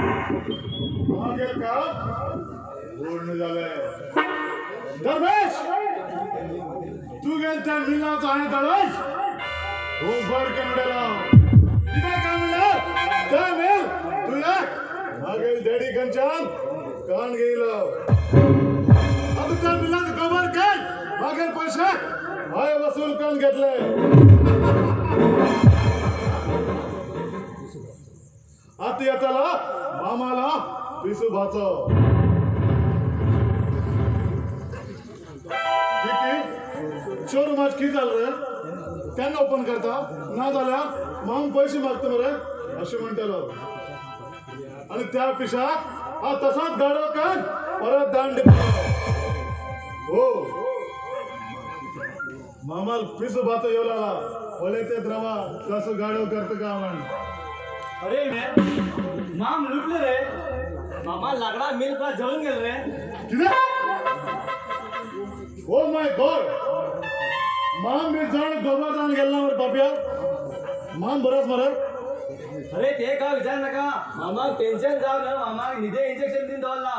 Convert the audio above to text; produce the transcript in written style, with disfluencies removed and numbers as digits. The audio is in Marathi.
मागेल का पूर्ण झालंय दरवेश तू गेल त्या मिलाचा आणि दरवेश हो बर कमडेला इथे काय म्हणलं त्या मिल तुला मागेल डेडी कंचन कान गेलं आता त्या मिलाचं कबर काय मागेल पैसे हाय वसूल करून घेतले आता येताला मामाला पिसू भाचव चोर माच की झालं रे त्यांना ओपन करता ना झाल्या माम पैसे मागतो मरे असे म्हणतालो आणि त्या पिशा हा तसाच गाडव कर परत दांड हो मामाल पिसू भाचव येऊ लागला बोले ते द्रवा कसं गाडव करतं का म्हण अरे माम लुटले रे मामा लाकडा मिल पर जळून गेल रे किती ओ माय गॉड माम मी जाण गोबा जाण गेला मर बाप्या माम बरस मरत अरे ते का विचार नका मामा टेन्शन जाऊ ना मामा निधे इंजेक्शन दिन दवाला